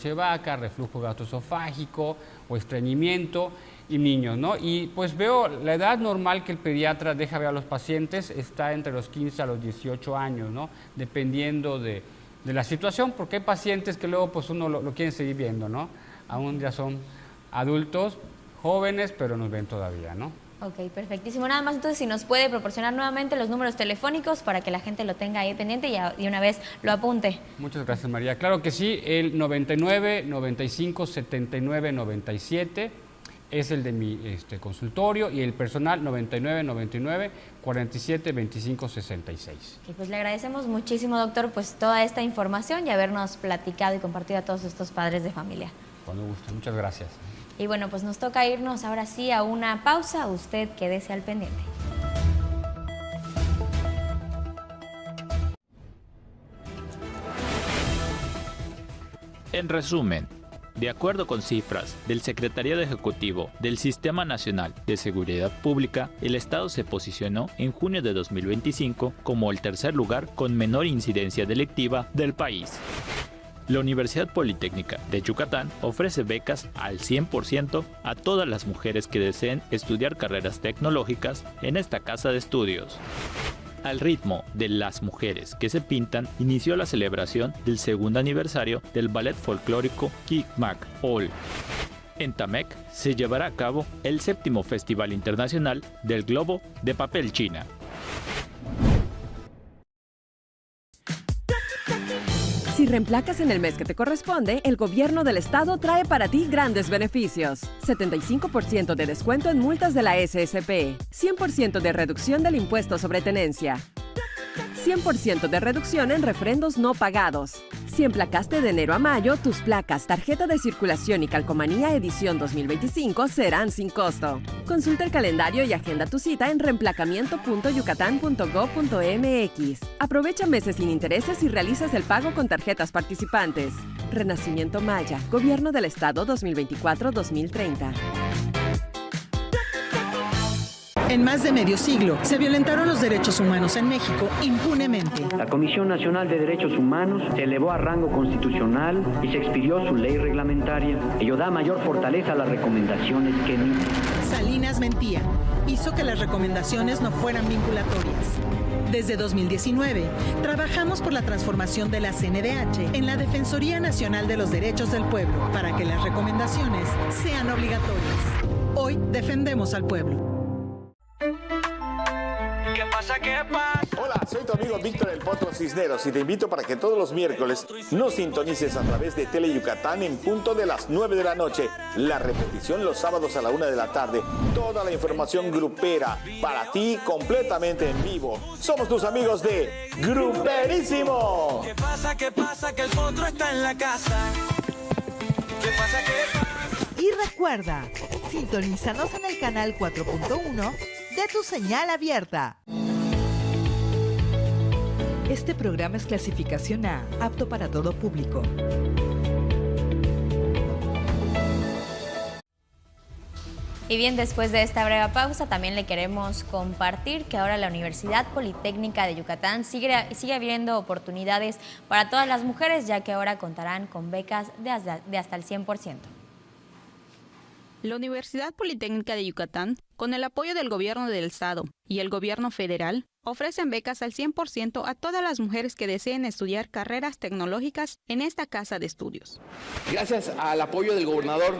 de vaca, reflujo gastroesofágico o estreñimiento y niños, ¿no? Y pues veo la edad normal que el pediatra deja ver a los pacientes está entre los 15 a los 18 años, ¿no? Dependiendo de la situación, porque hay pacientes que luego pues uno lo quiere seguir viendo, ¿no? Aún ya son adultos, jóvenes, pero nos ven todavía, ¿no? Ok, perfectísimo. Nada más entonces si nos puede proporcionar nuevamente los números telefónicos para que la gente lo tenga ahí pendiente y de una vez lo apunte. Muchas gracias, María. Claro que sí, el 99 95 79 97 es el de mi consultorio y el personal 99 99 47 25 66. Y pues le agradecemos muchísimo, doctor, pues toda esta información y habernos platicado y compartido a todos estos padres de familia. Cuando guste, muchas gracias. Y bueno, pues nos toca irnos ahora sí a una pausa. Usted quédese al pendiente. En resumen, de acuerdo con cifras del Secretariado Ejecutivo del Sistema Nacional de Seguridad Pública, el Estado se posicionó en junio de 2025 como el tercer lugar con menor incidencia delictiva del país. La Universidad Politécnica de Yucatán ofrece becas al 100% a todas las mujeres que deseen estudiar carreras tecnológicas en esta casa de estudios. Al ritmo de Las Mujeres que se pintan, inició la celebración del segundo aniversario del ballet folclórico Kicmac All. En Tamec se llevará a cabo el 7º Festival Internacional del Globo de Papel China. Si reemplacas en el mes que te corresponde, el gobierno del estado trae para ti grandes beneficios. 75% de descuento en multas de la SSP, 100% de reducción del impuesto sobre tenencia, 100% de reducción en refrendos no pagados. Si emplacaste de enero a mayo, tus placas, tarjeta de circulación y calcomanía edición 2025 serán sin costo. Consulta el calendario y agenda tu cita en reemplacamiento.yucatán.gov.mx. Aprovecha meses sin intereses y realizas el pago con tarjetas participantes. Renacimiento Maya, Gobierno del Estado 2024-2030. En más de medio siglo, se violentaron los derechos humanos en México impunemente. La Comisión Nacional de Derechos Humanos se elevó a rango constitucional y se expidió su ley reglamentaria. Ello da mayor fortaleza a las recomendaciones que emite. Salinas mentía. Hizo que las recomendaciones no fueran vinculatorias. Desde 2019, trabajamos por la transformación de la CNDH en la Defensoría Nacional de los Derechos del Pueblo para que las recomendaciones sean obligatorias. Hoy defendemos al pueblo. Hola, soy tu amigo Víctor El Potro Cisneros y te invito para que todos los miércoles nos sintonices a través de Tele Yucatán en punto de las 9 de la noche. La repetición los sábados a la 1 de la tarde. Toda la información grupera para ti completamente en vivo. Somos tus amigos de Gruperísimo. ¿Qué pasa? ¿Qué pasa? Que el Potro está en la casa. ¿Qué pasa? ¿Qué pasa? Y recuerda, sintonízanos en el canal 4.1 de tu señal abierta. Este programa es clasificación A, apto para todo público. Y bien, después de esta breve pausa, también le queremos compartir que ahora la Universidad Politécnica de Yucatán sigue abriendo oportunidades para todas las mujeres, ya que ahora contarán con becas de hasta el 100%. La Universidad Politécnica de Yucatán, con el apoyo del Gobierno del Estado y el Gobierno Federal, ofrecen becas al 100% a todas las mujeres que deseen estudiar carreras tecnológicas en esta casa de estudios. Gracias al apoyo del gobernador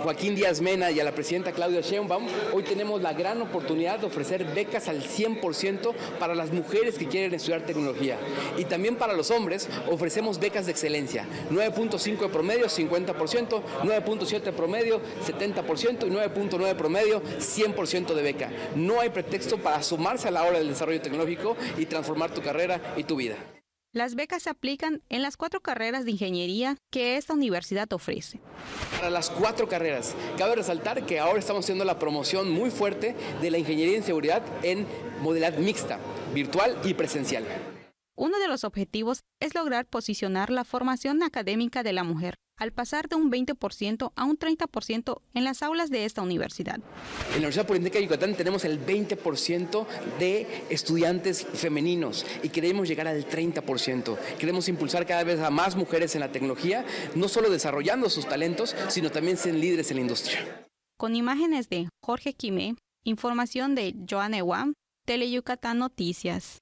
Joaquín Díaz Mena y a la presidenta Claudia Sheinbaum, hoy tenemos la gran oportunidad de ofrecer becas al 100% para las mujeres que quieren estudiar tecnología. Y también para los hombres ofrecemos becas de excelencia, 9.5 de promedio, 50%, 9.7 promedio, 70% y 9.9 promedio, 100% de beca. No hay pretexto para sumarse a la hora del desarrollo tecnológico y transformar tu carrera y tu vida. Las becas se aplican en las 4 carreras de ingeniería que esta universidad ofrece. Para las 4 carreras, cabe resaltar que ahora estamos haciendo la promoción muy fuerte de la ingeniería en seguridad en modalidad mixta, virtual y presencial. Uno de los objetivos es lograr posicionar la formación académica de la mujer al pasar de un 20% a un 30% en las aulas de esta universidad. En la Universidad Politécnica de Yucatán tenemos el 20% de estudiantes femeninos y queremos llegar al 30%. Queremos impulsar cada vez a más mujeres en la tecnología, no solo desarrollando sus talentos, sino también ser líderes en la industria. Con imágenes de Jorge Quimé, información de Joanne Wam, Teleyucatán Noticias.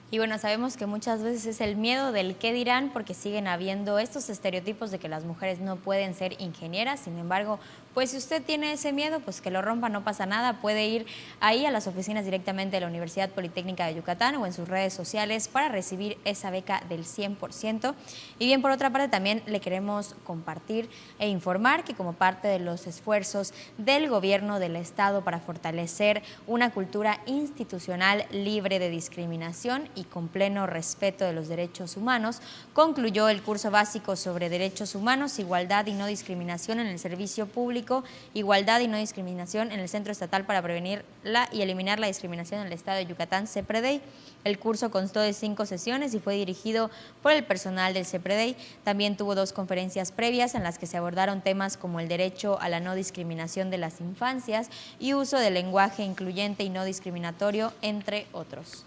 Y bueno, sabemos que muchas veces es el miedo del qué dirán, porque siguen habiendo estos estereotipos de que las mujeres no pueden ser ingenieras. Sin embargo, pues si usted tiene ese miedo, pues que lo rompa, no pasa nada. Puede ir ahí a las oficinas directamente de la Universidad Politécnica de Yucatán o en sus redes sociales para recibir esa beca del 100%. Y bien, por otra parte, también le queremos compartir e informar que como parte de los esfuerzos del gobierno del estado para fortalecer una cultura institucional libre de discriminación y con pleno respeto de los derechos humanos, concluyó el curso básico sobre derechos humanos, igualdad y no discriminación en el servicio público, igualdad y no discriminación en el Centro Estatal para Prevenir y Eliminar la Discriminación en el Estado de Yucatán, CEPREDEI. El curso constó de 5 sesiones y fue dirigido por el personal del CEPREDEI. También tuvo 2 conferencias previas en las que se abordaron temas como el derecho a la no discriminación de las infancias y uso del lenguaje incluyente y no discriminatorio, entre otros.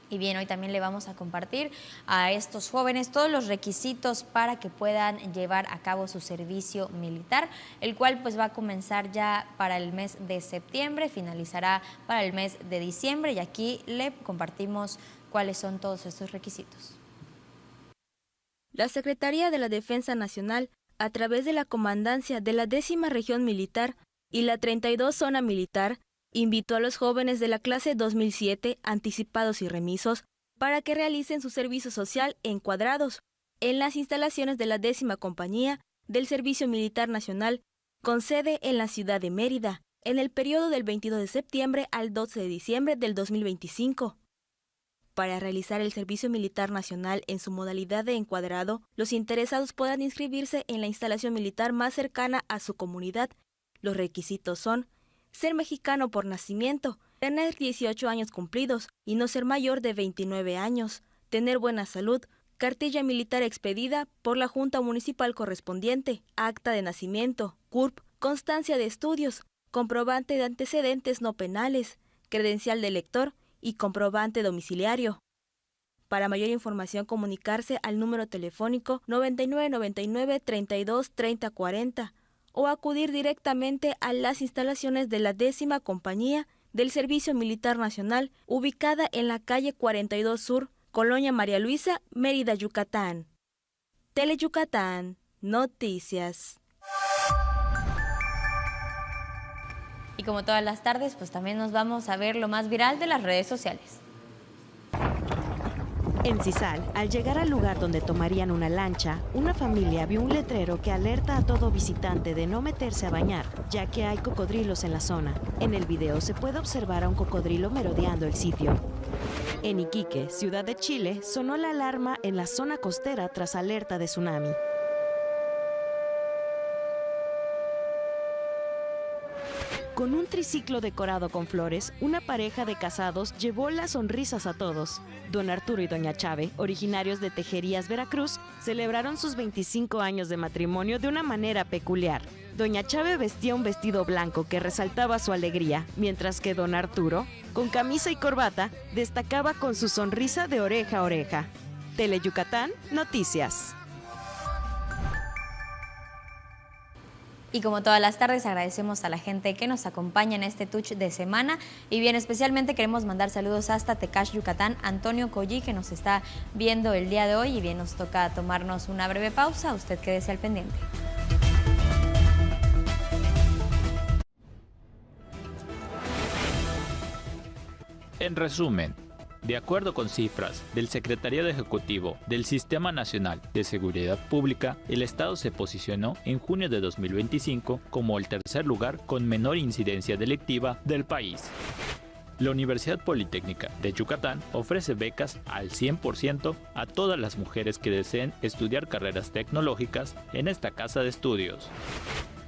Y bien, hoy también le vamos a compartir a estos jóvenes todos los requisitos para que puedan llevar a cabo su servicio militar, el cual pues va a comenzar ya para el mes de septiembre, finalizará para el mes de diciembre, y aquí le compartimos cuáles son todos estos requisitos. La Secretaría de la Defensa Nacional, a través de la Comandancia de la 10ª Región Militar y la 32 Zona Militar, invitó a los jóvenes de la clase 2007, anticipados y remisos, para que realicen su servicio social encuadrados en las instalaciones de la 10ª Compañía del Servicio Militar Nacional, con sede en la ciudad de Mérida, en el periodo del 22 de septiembre al 12 de diciembre del 2025. Para realizar el Servicio Militar Nacional en su modalidad de encuadrado, los interesados podrán inscribirse en la instalación militar más cercana a su comunidad. Los requisitos son: ser mexicano por nacimiento, tener 18 años cumplidos y no ser mayor de 29 años, tener buena salud, cartilla militar expedida por la Junta Municipal correspondiente, acta de nacimiento, CURP, constancia de estudios, comprobante de antecedentes no penales, credencial de lector y comprobante domiciliario. Para mayor información, comunicarse al número telefónico 9999 32 30 40 o acudir directamente a las instalaciones de la 10ª Compañía del Servicio Militar Nacional, ubicada en la calle 42 Sur, Colonia María Luisa, Mérida, Yucatán. Teleyucatán Noticias. Y como todas las tardes, pues también nos vamos a ver lo más viral de las redes sociales. En Cizal, al llegar al lugar donde tomarían una lancha, una familia vio un letrero que alerta a todo visitante de no meterse a bañar, ya que hay cocodrilos en la zona. En el video se puede observar a un cocodrilo merodeando el sitio. En Iquique, ciudad de Chile, sonó la alarma en la zona costera tras alerta de tsunami. Con un triciclo decorado con flores, una pareja de casados llevó las sonrisas a todos. Don Arturo y Doña Chave, originarios de Tejerías, Veracruz, celebraron sus 25 años de matrimonio de una manera peculiar. Doña Chave vestía un vestido blanco que resaltaba su alegría, mientras que Don Arturo, con camisa y corbata, destacaba con su sonrisa de oreja a oreja. Teleyucatán Noticias. Y como todas las tardes, agradecemos a la gente que nos acompaña en este touch de semana. Y bien, especialmente queremos mandar saludos hasta Tecash, Yucatán, Antonio Collí, que nos está viendo el día de hoy. Y bien, nos toca tomarnos una breve pausa. Usted quédese al pendiente. En resumen, de acuerdo con cifras del Secretariado Ejecutivo del Sistema Nacional de Seguridad Pública, el Estado se posicionó en junio de 2025 como el tercer lugar con menor incidencia delictiva del país. La Universidad Politécnica de Yucatán ofrece becas al 100% a todas las mujeres que deseen estudiar carreras tecnológicas en esta casa de estudios.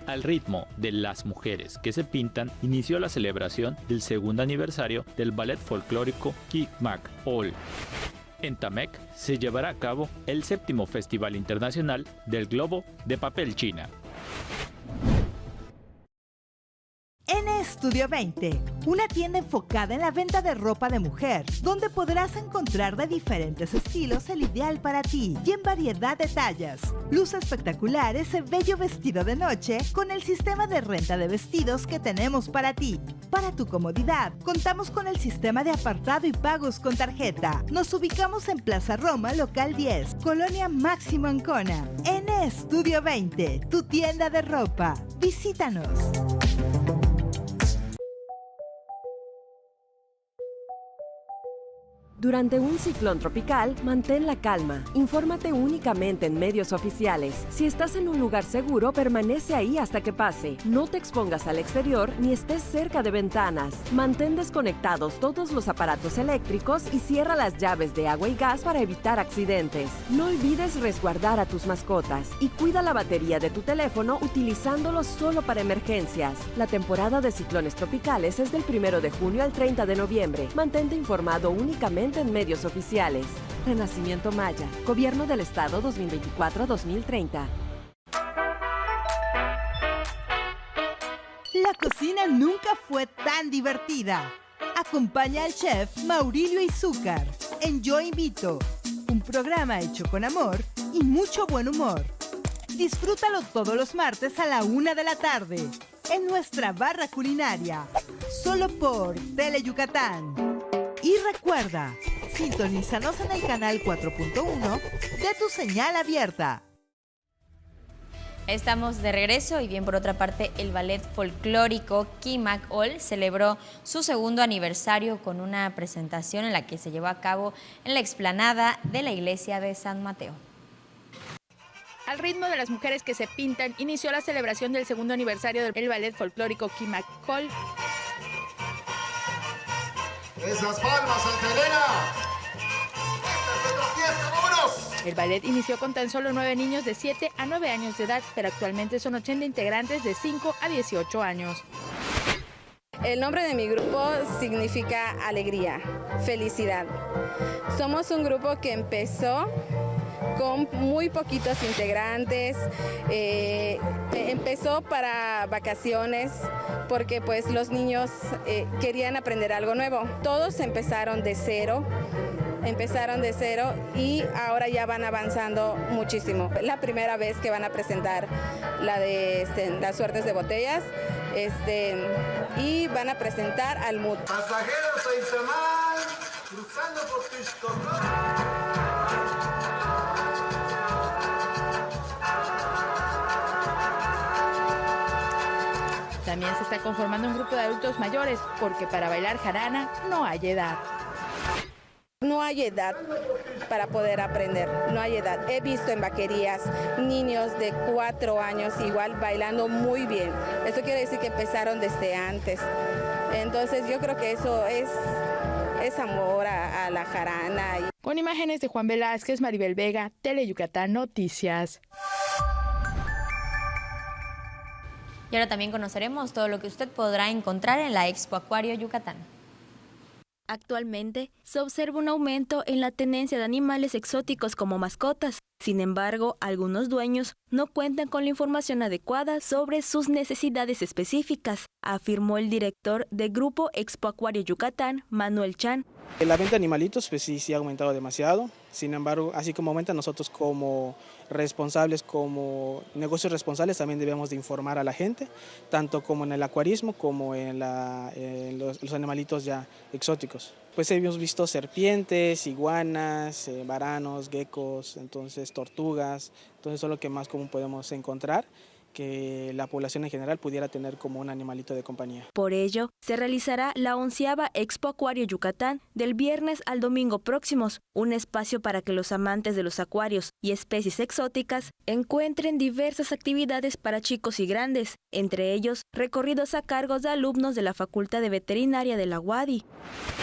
Al ritmo de Las Mujeres que se pintan, inició la celebración del segundo aniversario del ballet folclórico Kick Mac All. En Tamec se llevará a cabo el 7º Festival Internacional del Globo de Papel China. N Studio 20, una tienda enfocada en la venta de ropa de mujer, donde podrás encontrar de diferentes estilos el ideal para ti y en variedad de tallas. Luce espectacular ese bello vestido de noche con el sistema de renta de vestidos que tenemos para ti. Para tu comodidad, contamos con el sistema de apartado y pagos con tarjeta. Nos ubicamos en Plaza Roma, local 10, Colonia Máximo Ancona. N Studio 20, tu tienda de ropa. Visítanos. Durante un ciclón tropical, mantén la calma. Infórmate únicamente en medios oficiales. Si estás en un lugar seguro, permanece ahí hasta que pase. No te expongas al exterior ni estés cerca de ventanas. Mantén desconectados todos los aparatos eléctricos y cierra las llaves de agua y gas para evitar accidentes. No olvides resguardar a tus mascotas y cuida la batería de tu teléfono utilizándolo solo para emergencias. La temporada de ciclones tropicales es del 1 de junio al 30 de noviembre. Mantente informado únicamente en medios oficiales. Renacimiento Maya, Gobierno del Estado 2024-2030. La cocina nunca fue tan divertida. Acompaña al chef Maurilio Izúcar en Yo Invito, un programa hecho con amor y mucho buen humor. Disfrútalo todos los martes a la 1 de la tarde en nuestra barra culinaria, solo por Tele Yucatán. Y recuerda, sintonízanos en el canal 4.1 de tu señal abierta. Estamos de regreso y bien, por otra parte, el ballet folclórico Kimak Ol celebró su 2º aniversario con una presentación en la que se llevó a cabo en la explanada de la iglesia de San Mateo. Al ritmo de las mujeres que se pintan, inició la celebración del 2º aniversario del ballet folclórico Kimak Ol. ¡Esas palmas, Santa Elena! ¡Esta es nuestra fiesta! ¡Vámonos! El ballet inició con tan solo 9 niños de 7 a 9 años de edad, pero actualmente son 80 integrantes de 5 a 18 años. El nombre de mi grupo significa alegría, felicidad. Somos un grupo que empezó con muy poquitos integrantes, empezó para vacaciones porque pues los niños querían aprender algo nuevo. Todos empezaron de cero y ahora ya van avanzando muchísimo. La primera vez que van a presentar la de las suertes de botellas y van a presentar al MUT. Pasajeros a Izamal, cruzando por Texcoco. También se está conformando un grupo de adultos mayores, porque para bailar jarana no hay edad. No hay edad para poder aprender, no hay edad. He visto en vaquerías niños de 4 años igual bailando muy bien. Eso quiere decir que empezaron desde antes. Entonces yo creo que eso es amor a la jarana. Con imágenes de Juan Velázquez, Maribel Vega, Tele Yucatán Noticias. Y ahora también conoceremos todo lo que usted podrá encontrar en la Expo Acuario Yucatán. Actualmente se observa un aumento en la tenencia de animales exóticos como mascotas. Sin embargo, algunos dueños no cuentan con la información adecuada sobre sus necesidades específicas, afirmó el director del Grupo Expo Acuario Yucatán, Manuel Chan. La venta de animalitos pues sí ha aumentado demasiado. Sin embargo, así como aumenta, nosotros como responsables, como negocios responsables, también debemos de informar a la gente, tanto como en el acuarismo como en los animalitos ya exóticos. Pues hemos visto serpientes, iguanas, varanos, geckos, entonces tortugas, entonces eso es lo que más común podemos encontrar, que la población en general pudiera tener como un animalito de compañía. Por ello, se realizará la 11ª Expo Acuario Yucatán del viernes al domingo próximos, un espacio para que los amantes de los acuarios y especies exóticas encuentren diversas actividades para chicos y grandes, entre ellos recorridos a cargo de alumnos de la Facultad de Veterinaria de la UADY.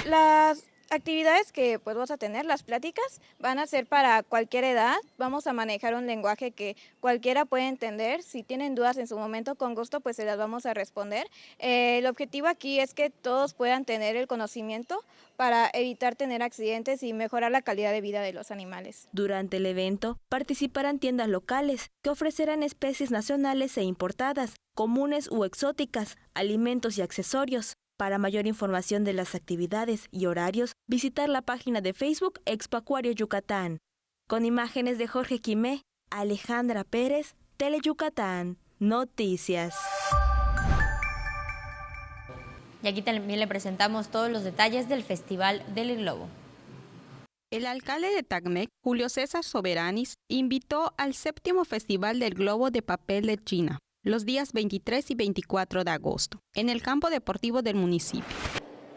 Las Actividades que pues vamos a tener, las pláticas van a ser para cualquier edad, vamos a manejar un lenguaje que cualquiera puede entender, si tienen dudas en su momento con gusto pues se las vamos a responder. El objetivo aquí es que todos puedan tener el conocimiento para evitar tener accidentes y mejorar la calidad de vida de los animales. Durante el evento participarán tiendas locales que ofrecerán especies nacionales e importadas, comunes u exóticas, alimentos y accesorios. Para mayor información de las actividades y horarios, visitar la página de Facebook Expo Acuario Yucatán. Con imágenes de Jorge Quimé, Alejandra Pérez, Tele Yucatán, Noticias. Y aquí también le presentamos todos los detalles del Festival del Globo. El alcalde de Tacmec, Julio César Soberanis, invitó al 7º Festival del Globo de Papel de China, los días 23 y 24 de agosto, en el campo deportivo del municipio.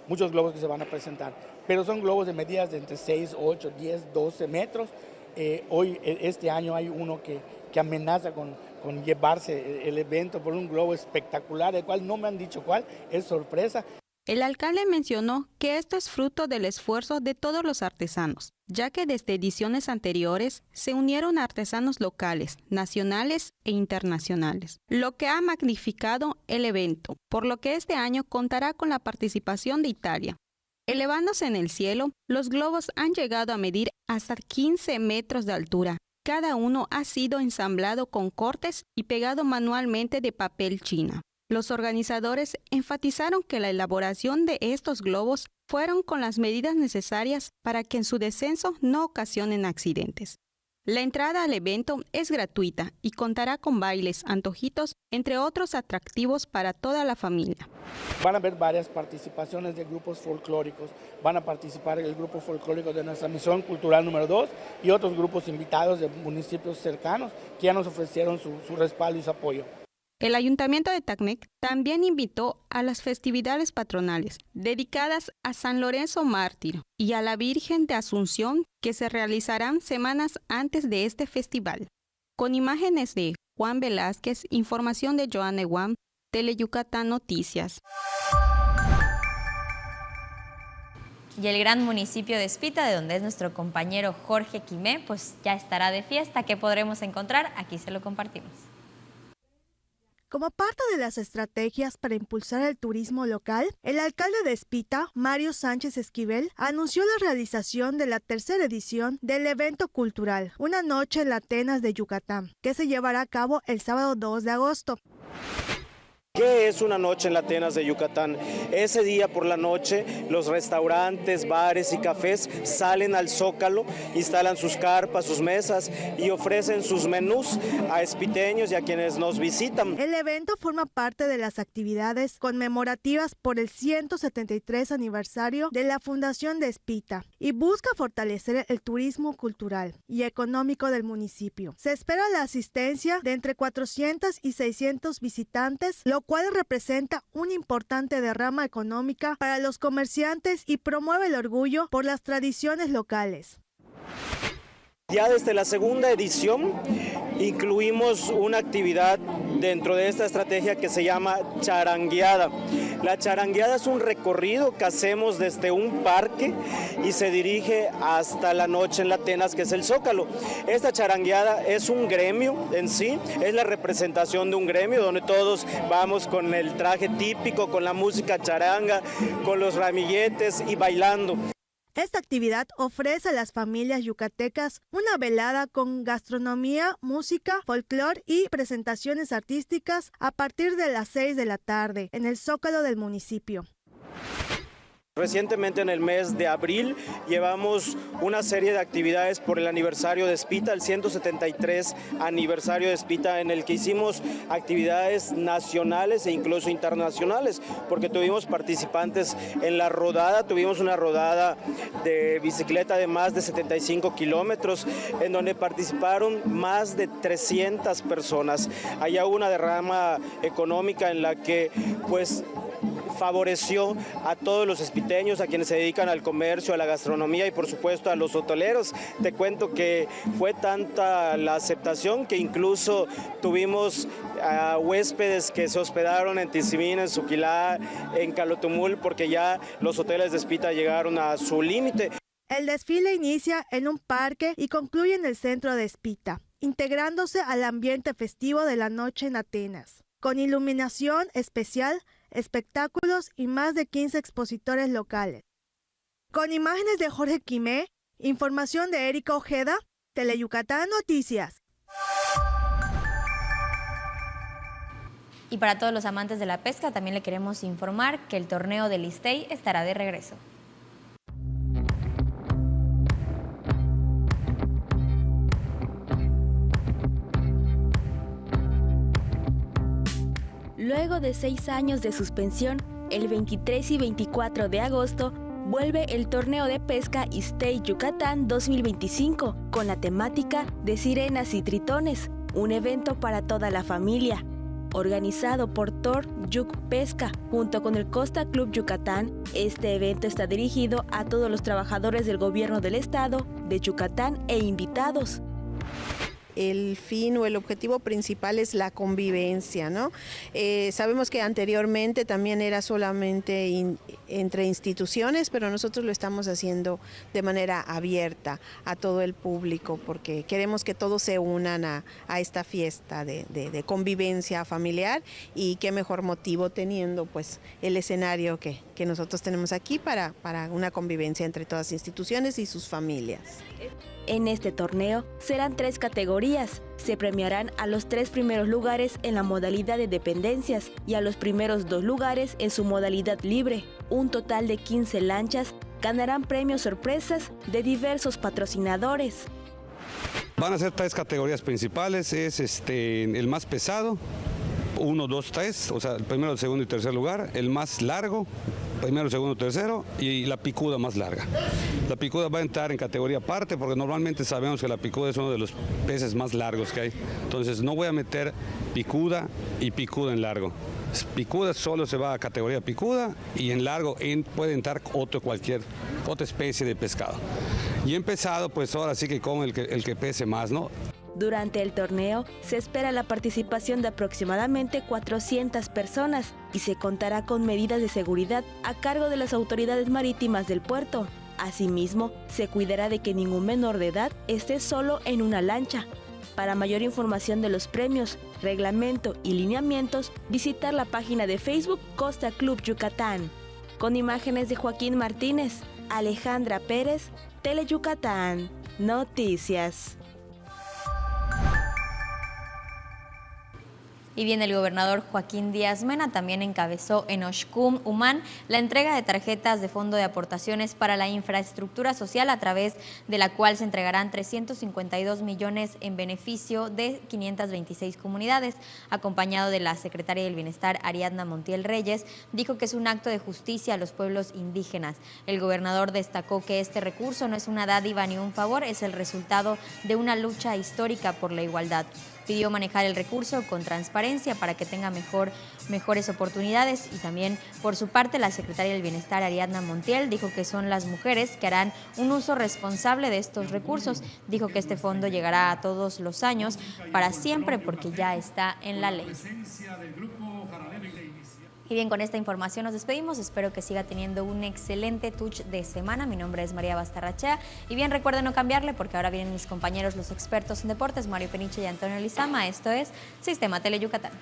Muchos globos que se van a presentar, pero son globos de medidas de entre 6, 8, 10, 12 metros. Este año hay uno que amenaza con llevarse el evento por un globo espectacular, el cual no me han dicho cuál, es sorpresa. El alcalde mencionó que esto es fruto del esfuerzo de todos los artesanos, ya que desde ediciones anteriores se unieron artesanos locales, nacionales e internacionales, lo que ha magnificado el evento, por lo que este año contará con la participación de Italia. Elevándose en el cielo, los globos han llegado a medir hasta 15 metros de altura. Cada uno ha sido ensamblado con cortes y pegado manualmente de papel china. Los organizadores enfatizaron que la elaboración de estos globos fueron con las medidas necesarias para que en su descenso no ocasionen accidentes. La entrada al evento es gratuita y contará con bailes, antojitos, entre otros atractivos para toda la familia. Van a haber varias participaciones de grupos folclóricos. Van a participar el grupo folclórico de nuestra misión cultural número 2 y otros grupos invitados de municipios cercanos que ya nos ofrecieron su respaldo y su apoyo. El Ayuntamiento de Tacmec también invitó a las festividades patronales dedicadas a San Lorenzo Mártir y a la Virgen de Asunción que se realizarán semanas antes de este festival. Con imágenes de Juan Velázquez, información de Joanne Guam, Tele Yucatán Noticias. Y el gran municipio de Espita, de donde es nuestro compañero Jorge Quimé, pues ya estará de fiesta. ¿Qué podremos encontrar? Aquí se lo compartimos. Como parte de las estrategias para impulsar el turismo local, el alcalde de Espita, Mario Sánchez Esquivel, anunció la realización de la 3ª edición del evento cultural, Una Noche en la Atenas de Yucatán, que se llevará a cabo el sábado 2 de agosto. ¿Qué es Una Noche en la Atenas de Yucatán? Ese día por la noche los restaurantes, bares y cafés salen al Zócalo, instalan sus carpas, sus mesas y ofrecen sus menús a espiteños y a quienes nos visitan. El evento forma parte de las actividades conmemorativas por el 173 aniversario de la Fundación de Espita y busca fortalecer el turismo cultural y económico del municipio. Se espera la asistencia de entre 400 y 600 visitantes, lo cual representa una importante derrama económica para los comerciantes y promueve el orgullo por las tradiciones locales. Ya desde la 2ª edición incluimos una actividad dentro de esta estrategia que se llama charangueada. La charangueada es un recorrido que hacemos desde un parque y se dirige hasta la noche en la Atenas, que es el Zócalo. Esta charangueada es un gremio en sí, es la representación de un gremio donde todos vamos con el traje típico, con la música charanga, con los ramilletes y bailando. Esta actividad ofrece a las familias yucatecas una velada con gastronomía, música, folclor y presentaciones artísticas a partir de las 6 de la tarde en el Zócalo del municipio. Recientemente en el mes de abril llevamos una serie de actividades por el aniversario de Espita, el 173 aniversario de Espita, en el que hicimos actividades nacionales e incluso internacionales, porque tuvimos participantes en la rodada, tuvimos una rodada de bicicleta de más de 75 kilómetros, en donde participaron más de 300 personas. Allá hubo una derrama económica en la que pues favoreció a todos los espiteños, a quienes se dedican al comercio, a la gastronomía y por supuesto a los hoteleros. Te cuento que fue tanta la aceptación que incluso tuvimos huéspedes que se hospedaron en Tizimín, en Suquilá, en Calotumul, porque ya los hoteles de Espita llegaron a su límite. El desfile inicia en un parque y concluye en el centro de Espita, integrándose al ambiente festivo de la noche en Atenas, con iluminación especial, espectáculos y más de 15 expositores locales. Con imágenes de Jorge Quimé, información de Erika Ojeda, Teleyucatán Noticias. Y para todos los amantes de la pesca, también le queremos informar que el torneo del Ixtey estará de regreso. Luego de 6 años de suspensión, el 23 y 24 de agosto vuelve el torneo de pesca Ixtey Yucatán 2025 con la temática de sirenas y tritones, un evento para toda la familia. Organizado por Tor Yuc Pesca junto con el Costa Club Yucatán, este evento está dirigido a todos los trabajadores del gobierno del estado de Yucatán e invitados. El fin o el objetivo principal es la convivencia, ¿no? Sabemos que anteriormente también era solamente entre instituciones, pero nosotros lo estamos haciendo de manera abierta a todo el público, porque queremos que todos se unan a esta fiesta de convivencia familiar, y qué mejor motivo teniendo pues el escenario que nosotros tenemos aquí para una convivencia entre todas las instituciones y sus familias. En este torneo serán 3 categorías. Se premiarán a los 3 primeros lugares en la modalidad de dependencias y a los primeros 2 lugares en su modalidad libre. Un total de 15 lanchas ganarán premios sorpresas de diversos patrocinadores. Van a ser 3 categorías principales, es el más pesado, 1, 2, 3, o sea, el primero, el segundo y tercer lugar, el más largo, primero, segundo, tercero, y la picuda más larga. La picuda va a entrar en categoría aparte porque normalmente sabemos que la picuda es uno de los peces más largos que hay. Entonces no voy a meter picuda y picuda en largo. Picuda solo se va a categoría picuda y en largo puede entrar otra especie de pescado. Y en pesado, pues ahora sí que como el que pese más, ¿no? Durante el torneo se espera la participación de aproximadamente 400 personas y se contará con medidas de seguridad a cargo de las autoridades marítimas del puerto. Asimismo, se cuidará de que ningún menor de edad esté solo en una lancha. Para mayor información de los premios, reglamento y lineamientos, visitar la página de Facebook Costa Club Yucatán. Con imágenes de Joaquín Martínez, Alejandra Pérez, Teleyucatán Noticias. Y bien, el gobernador Joaquín Díaz Mena también encabezó en Oshkum, Humán, la entrega de tarjetas de fondo de aportaciones para la infraestructura social, a través de la cual se entregarán 352 millones en beneficio de 526 comunidades. Acompañado de la secretaria del Bienestar, Ariadna Montiel Reyes, dijo que es un acto de justicia a los pueblos indígenas. El gobernador destacó que este recurso no es una dádiva ni un favor, es el resultado de una lucha histórica por la igualdad. Pidió manejar el recurso con transparencia para que tenga mejores oportunidades, y también por su parte la secretaria del Bienestar, Ariadna Montiel, dijo que son las mujeres que harán un uso responsable de estos recursos. Dijo que este fondo llegará a todos los años para siempre porque ya está en la ley. Y bien, con esta información nos despedimos. Espero que siga teniendo un excelente touch de semana. Mi nombre es María Bastarrachea. Y bien, recuerden no cambiarle porque ahora vienen mis compañeros, los expertos en deportes, Mario Peniche y Antonio Lizama. Esto es Sistema Teleyucatán.